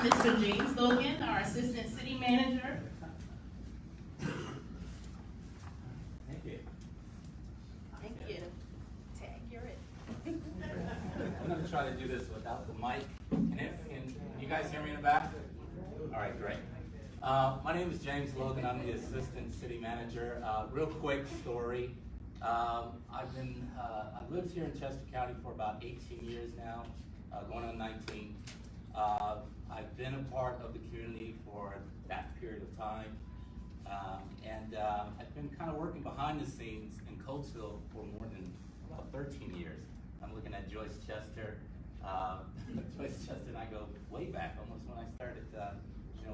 Mr. James Logan, our Assistant City Manager. Thank you. Thank you. Tag, you're it. I'm going to try to do this without the mic. Can you guys hear me in the back? All right, great. My name is James Logan. I'm the Assistant City Manager. Real quick story. I've lived here in Chester County for about 18 years now, going on 19. I've been a part of the community for that period of time. I've been kind of working behind the scenes in Coatesville for more than about 13 years. I'm looking at Joyce Chester. Joyce Chester and I go way back, almost when I started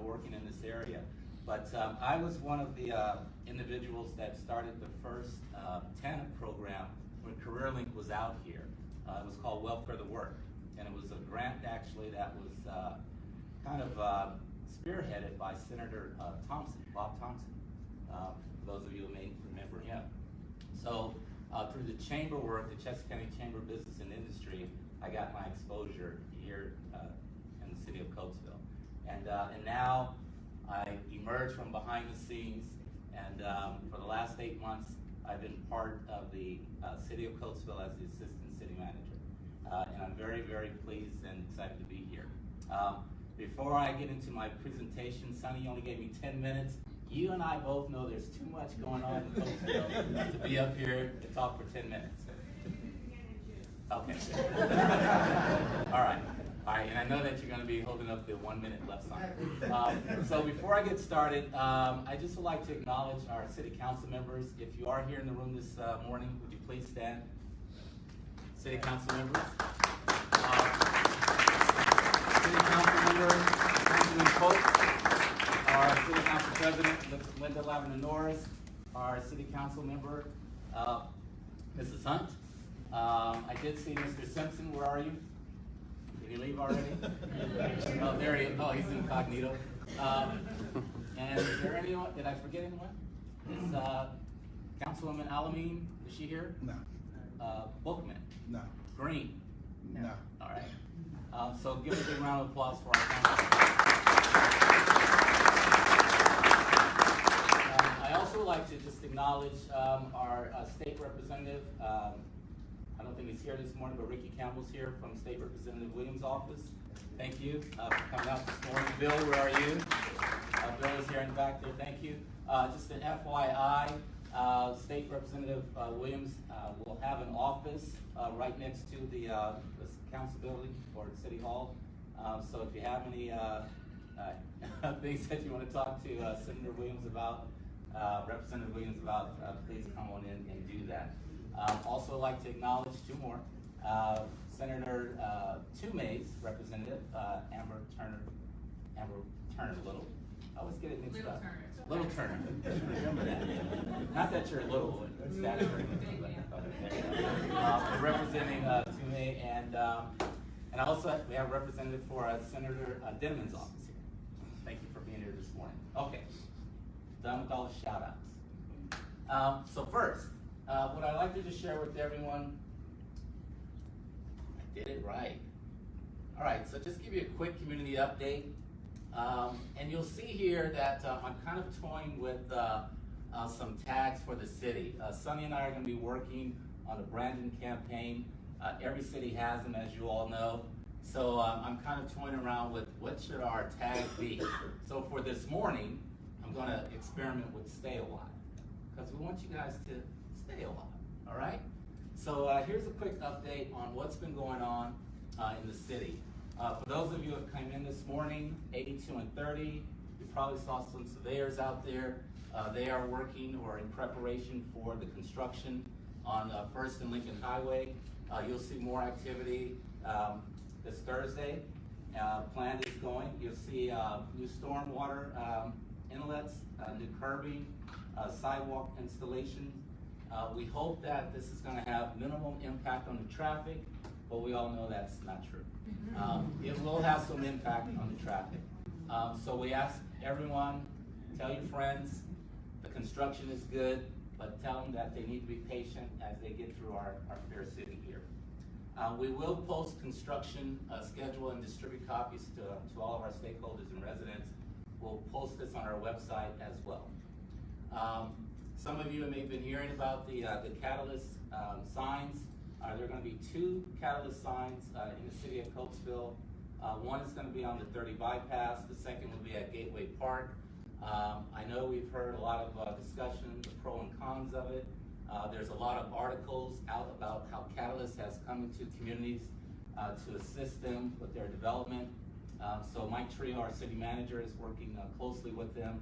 working in this area. But I was one of the individuals that started the first tenant program when CareerLink was out here. It was called Welfare to Work, and it was a grant actually that was kind of spearheaded by Senator Thompson, Bob Thompson, for those of you who may remember him. So through the chamber work, the Chester County Chamber of Business and Industry, I got my exposure here in the city of Coatesville. And now I emerged from behind the scenes, and for the last 8 months, I've been part of the city of Coatesville as the Assistant City Manager. And I'm very, very pleased and excited to be here. Before I get into my presentation, Sonny only gave me 10 minutes. You and I both know there's too much going on in Coatesville to be up here to talk for 10 minutes. Okay. All right. All right, and I know that you're going to be holding up the 1 minute left sign. So before I get started, I just would like to acknowledge our city council members. If you are here in the room this morning, would you please stand? City council members. City council member, Councilman Coates, our city council president, Linda Lavender Norris, our city council member, Mrs. Hunt. I did see Mr. Simpson. Where are you? Did he leave already? Oh, there he is. Oh, he's incognito. And is there anyone? Did I forget anyone? Is Councilwoman Alameen? Is she here? No. Bookman? No. Green? No. All right. So give a big round of applause for our council. I also like to just acknowledge our state representative. I don't think he's here this morning, but Ricky Campbell's here from State Representative Williams' office. Thank you for coming out this morning. Bill, where are you? Bill is here in the back there. Thank you. Just an FYI, State Representative Williams will have an office right next to the council building or City Hall. So if you have any things that you want to talk to Senator Williams about, Representative Williams about, please come on in and do that. Also like to acknowledge two more. Senator Tumey's representative, Amber Turner Little. I always get it mixed up. Little Turner. Remember that. Not that you're little, but stature. Representing Tumey, and also we have a representative for Senator Denman's office here. Thank you for being here this morning. Okay, done with all the shout outs. So first, what I'd like to just share with everyone, I did it right. All right, so just give you a quick community update. And you'll see here that I'm kind of toying with some tags for the city. Sonny and I are going to be working on a branding campaign. Every city has them, as you all know. So I'm kind of toying around with what should our tag be. So for this morning, I'm going to experiment with Stay Alive, because we want you guys to stay alive, all right? So here's a quick update on what's been going on in the city. For those of you who came in this morning, 82 and 30, you probably saw some surveyors out there. They are working or in preparation for the construction on First and Lincoln Highway. You'll see more activity this Thursday. Plan is going. You'll see new stormwater inlets, new curbing, sidewalk installation. We hope that this is going to have minimum impact on the traffic, but we all know that's not true. It will have some impact on the traffic. So we ask everyone, tell your friends, the construction is good, but tell them that they need to be patient as they get through our fair city here. We will post construction schedule and distribute copies to all of our stakeholders and residents. We'll post this on our website as well. Some of you may have been hearing about the catalyst signs. There are going to be 2 catalyst signs in the city of Coatesville. One is going to be on the 30 bypass. The second will be at Gateway Park. I know we've heard a lot of discussion, the pro and cons of it. There's a lot of articles out about how Catalyst has come into communities to assist them with their development. So Mike Trio, our city manager, is working closely with them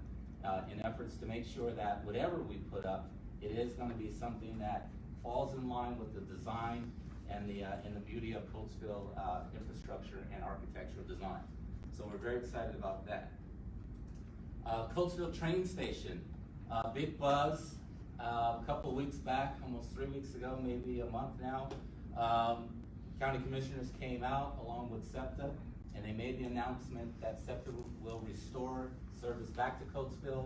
in efforts to make sure that whatever we put up, it is going to be something that falls in line with the design and the beauty of Coatesville infrastructure and architectural design. So we're very excited about that. Coatesville train station, big buzz. A couple of weeks back, almost 3 weeks ago, maybe a month now, county commissioners came out along with SEPTA, and they made the announcement that SEPTA will restore service back to Coatesville.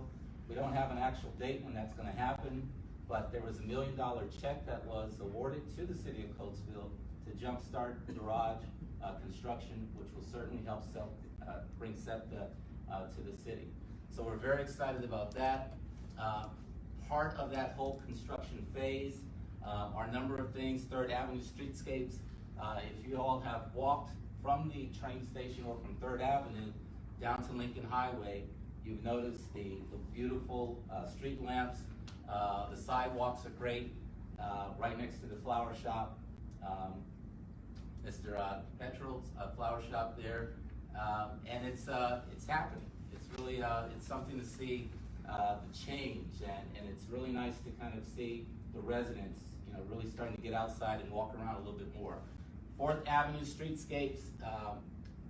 We don't have an actual date when that's going to happen, but there was $1 million check that was awarded to the city of Coatesville to jumpstart garage construction, which will certainly help bring SEPTA to the city. So we're very excited about that. Part of that whole construction phase are a number of things. 3rd Avenue Streetscapes. If you all have walked from the train station or from 3rd Avenue down to Lincoln Highway, you've noticed the beautiful street lamps. The sidewalks are great, right next to the flower shop. Mr. Petrol's flower shop there, and it's happening. It's really it's something to see. The change, and it's really nice to kind of see the residents, really starting to get outside and walk around a little bit more. 4th Avenue Streetscapes,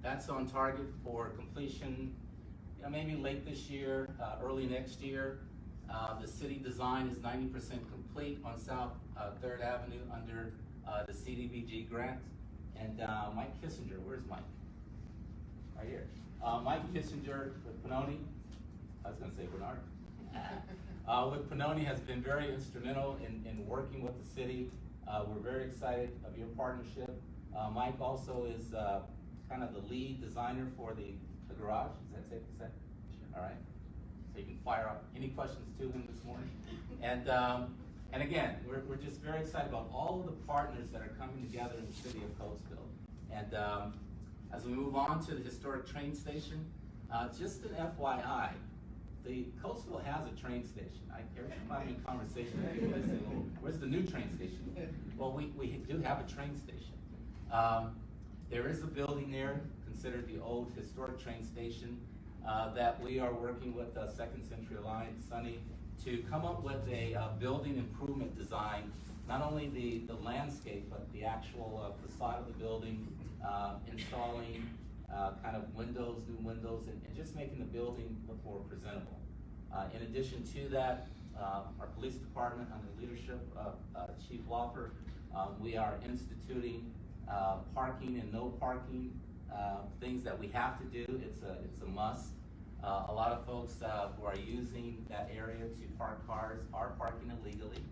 that's on target for completion, maybe late this year, early next year. The city design is 90% complete on South 3rd Avenue under the CDBG grant. And Mike Kissinger, where's Mike? Right here. Mike Kissinger with Pannoni. I was going to say Bernard. With Pannoni has been very instrumental in working with the city. We're very excited of your partnership. Mike also is kind of the lead designer for the garage. Is that safe to say? Sure. All right. So you can fire up any questions to him this morning. And again, we're just very excited about all of the partners that are coming together in the city of Coatesville. And as we move on to the historic train station, just an FYI, the Coatesville has a train station. Every time I'm in conversation with people, they say, well, where's the new train station? Well, we do have a train station. There is a building there, considered the old historic train station, that we are working with Second Century Alliance, Sunny, to come up with a building improvement design, not only the landscape, but the actual facade of the building, installing kind of windows, new windows, and just making the building look more presentable. In addition to that, our police department, under the leadership of Chief Lawfer, we are instituting parking and no parking, things that we have to do. It's a must. A lot of folks who are using that area to park cars are parking illegally.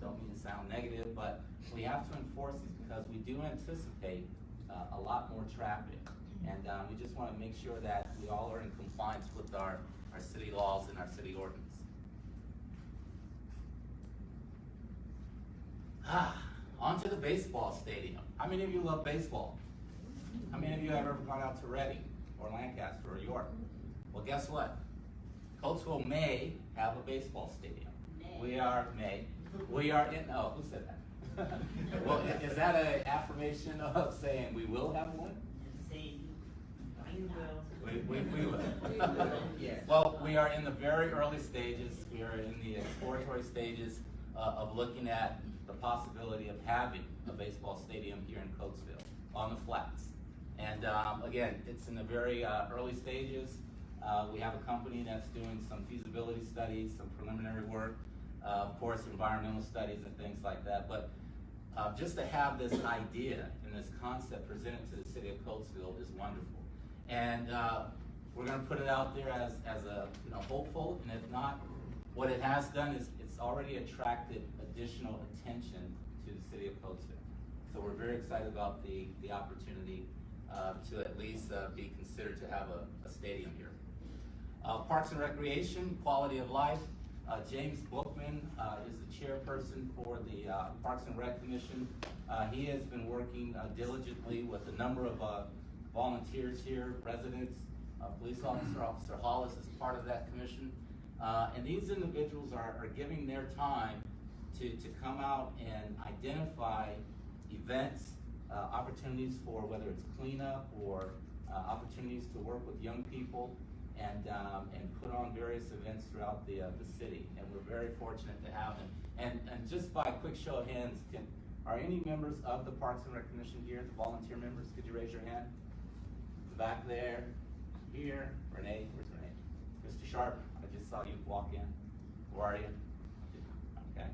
Don't mean to sound negative, but we have to enforce these because we do anticipate a lot more traffic. And we just want to make sure that we all are in compliance with our city laws and our city ordinance. On to the baseball stadium. How many of you love baseball? How many of you have ever gone out to Reading or Lancaster or York? Well, guess what? Coatesville may have a baseball stadium. We are in, oh, who said that? Well, is that an affirmation of saying we will have one? We will. Yes. Well, we are in the very early stages. We are in the exploratory stages of looking at the possibility of having a baseball stadium here in Coatesville on the flats. And again, it's in the very early stages. We have a company that's doing some feasibility studies, some preliminary work, of course, environmental studies and things like that. But just to have this idea and this concept presented to the city of Coatesville is wonderful. And we're going to put it out there as a hopeful, and if not, what it has done is it's already attracted additional attention to the city of Coatesville. So we're very excited about the opportunity to at least be considered to have a stadium here. Parks and Recreation, quality of life. James Bookman is the chairperson for the Parks and Rec Commission. He has been working diligently with a number of volunteers here, residents, police officer, Officer Hollis is part of that commission. And these individuals are giving their time to come out and identify events, opportunities for whether it's cleanup or opportunities to work with young people and put on various events throughout the city. And we're very fortunate to have them. And just by a quick show of hands, are any members of the Parks and Rec Commission here, the volunteer members? Could you raise your hand? Back there, here, Renee, where's Renee? Mr. Sharp, I just saw you walk in. Where are you? Okay,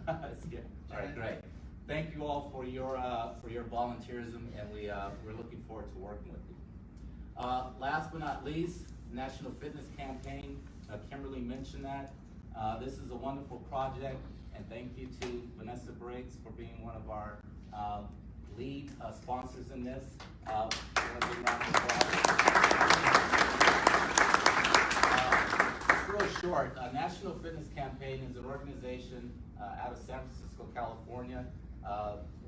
that's good. All right, great. Thank you all for your volunteerism, and we're looking forward to working with you. Last but not least, National Fitness Campaign. Kimberly mentioned that. This is a wonderful project, and thank you to Vanessa Briggs for being one of our lead sponsors in this. It's real short. National Fitness Campaign is an organization out of San Francisco, California.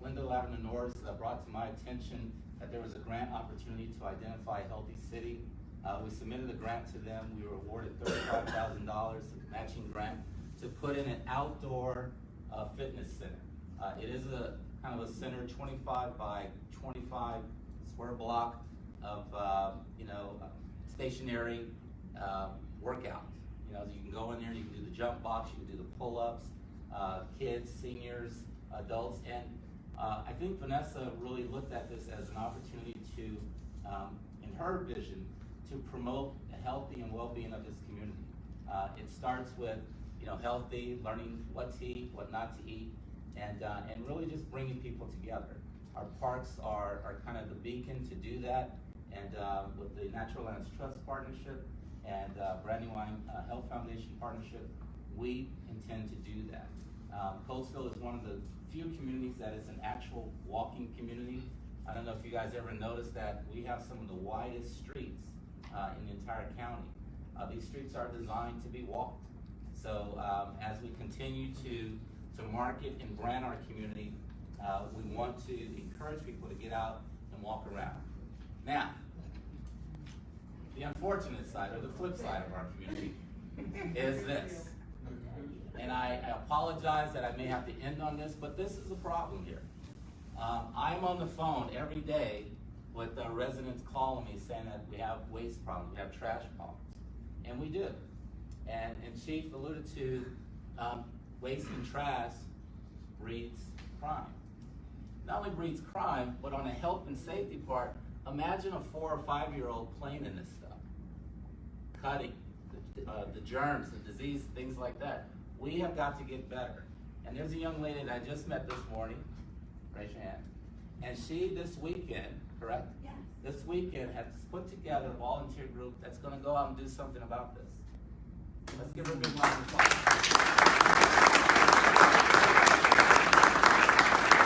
Linda Lavender Norris brought to my attention that there was a grant opportunity to identify a healthy city. We submitted a grant to them. We were awarded $35,000, a matching grant, to put in an outdoor fitness center. It is a kind of a center, 25 by 25 square block of stationary workout. You can go in there, you can do the jump box, you can do the pull-ups, kids, seniors, adults, and I think Vanessa really looked at this as an opportunity to, in her vision, to promote the healthy and well-being of this community. It starts with healthy, learning what to eat, what not to eat, and really just bringing people together. Our parks are kind of the beacon to do that, and with the Natural Lands Trust Partnership and Brandywine Health Foundation Partnership, we intend to do that. Coatesville is one of the few communities that is an actual walking community. I don't know if you guys ever noticed that we have some of the widest streets in the entire county. These streets are designed to be walked. So as we continue to market and brand our community, we want to encourage people to get out and walk around. Now, the unfortunate side, or the flip side of our community, is this. And I apologize that I may have to end on this, but this is a problem here. I'm on the phone every day with residents calling me saying that we have waste problems, we have trash problems, and we do. And Chief alluded to waste and trash breeds crime. Not only breeds crime, but on a health and safety part, imagine a 4 or 5-year-old playing in this stuff, cutting the germs, the disease, things like that. We have got to get better. And there's a young lady that I just met this morning, raise your hand, and she this weekend, correct? Yes. This weekend has put together a volunteer group that's going to go out and do something about this. Let's give her a big round of applause.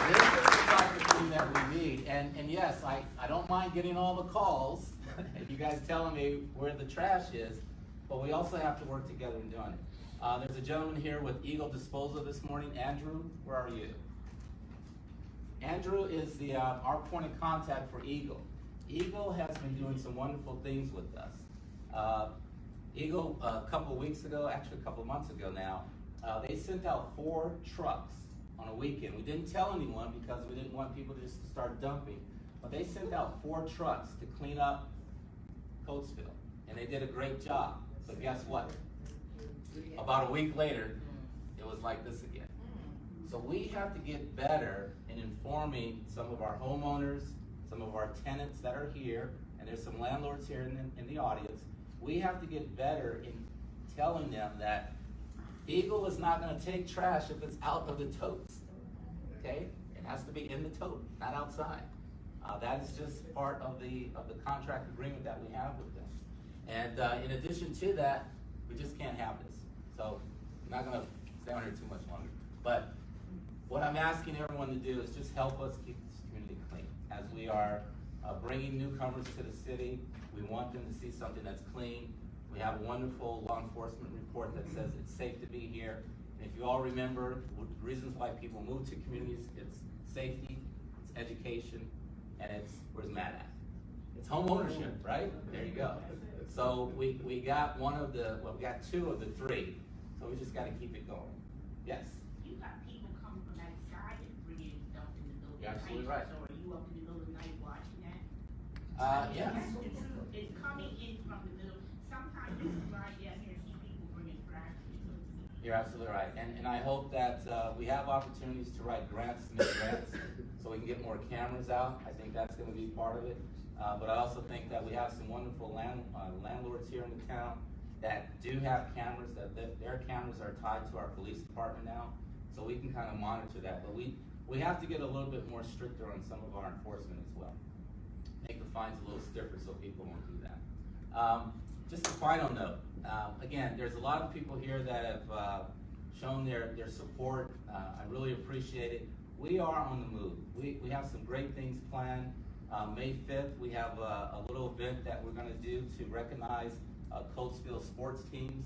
This is the type of thing that we need. And yes, I don't mind getting all the calls, and you guys telling me where the trash is, but we also have to work together in doing it. There's a gentleman here with Eagle Disposal this morning. Andrew, where are you? Andrew is our point of contact for Eagle. Eagle has been doing some wonderful things with us. Eagle, a couple of weeks ago, actually a couple of months ago now, they sent out 4 trucks on a weekend. We didn't tell anyone because we didn't want people just to start dumping, but they sent out 4 trucks to clean up Coatesville, and they did a great job. But guess what? About a week later, it was like this again. So we have to get better in informing some of our homeowners, some of our tenants that are here, and there's some landlords here in the audience. We have to get better in telling them that Eagle is not going to take trash if it's out of the totes. Okay? It has to be in the tote, not outside. That is just part of the contract agreement that we have with them. And in addition to that, we just can't have this. So I'm not going to stay on here too much longer. But what I'm asking everyone to do is just help us keep the as we are bringing newcomers to the city. We want them to see something that's clean. We have a wonderful law enforcement report that says it's safe to be here. And if you all remember, the reasons why people move to communities, it's safety, it's education, and it's, where's Matt at? It's home ownership, right? There you go. So we got one of the, well, we got two of the three, so we just got to keep it going. Yes? You got people coming from outside and bringing stuff in the building. You're absolutely right. So are you up in the middle of the night watching that? Yeah. That's the truth. It's coming in from the middle. Sometimes you can ride down here and see people bringing trash. You're absolutely right. And I hope that we have opportunities to write grants, submit grants, so we can get more cameras out. I think that's going to be part of it. But I also think that we have some wonderful landlords here in the town that do have cameras, that their cameras are tied to our police department now, so we can kind of monitor that. But we have to get a little bit more stricter on some of our enforcement as well. Make the fines a little stiffer so people won't do that. Just a final note. Again, there's a lot of people here that have shown their support. I really appreciate it. We are on the move. We have some great things planned. May 5th, we have a little event that we're going to do to recognize Coatesville sports teams.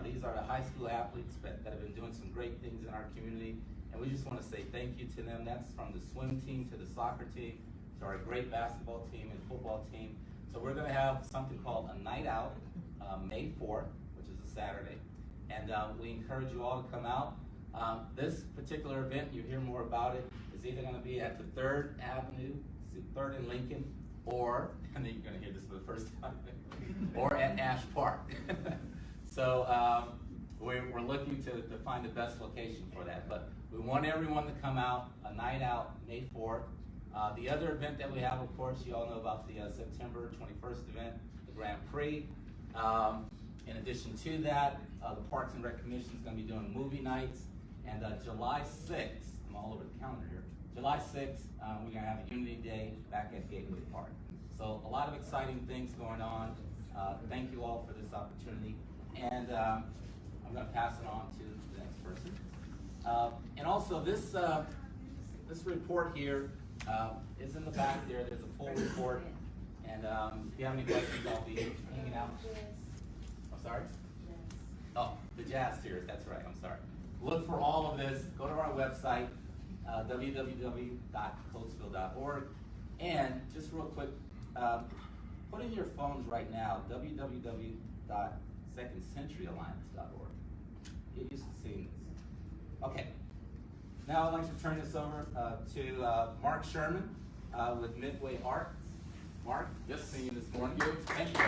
These are the high school athletes that have been doing some great things in our community, and we just want to say thank you to them. That's from the swim team to the soccer team to our great basketball team and football team. So we're going to have something called a night out, May 4th, which is a Saturday, and we encourage you all to come out. This particular event, you hear more about it, is either going to be at the 3rd Avenue, 3rd and Lincoln, or, and then you're going to hear this for the first time, or at Ash Park. So we're looking to find the best location for that. But we want everyone to come out, a night out, May 4th. The other event that we have, of course, you all know about the September 21st event, the Grand Prix. In addition to that, the Parks and Rec Commission is going to be doing movie nights. And July 6th, I'm all over the calendar here, July 6th, we're going to have a Unity Day back at Gateway Park. So a lot of exciting things going on. Thank you all for this opportunity. And I'm going to pass it on to the next person. And also this report here is in the back there. There's a full report. And if you have any questions, I'll be hanging out. I'm sorry? Oh, the Jazz Series, that's right, I'm sorry. Look for all of this. Go to our website, www.coatesville.org. And just real quick, put in your phones right now, www.secondcenturyalliance.org. Get used to seeing this. Okay. Now I'd like to turn this over to Mark Sherman with Midway Arts. Mark, just seeing you this morning. Thank you.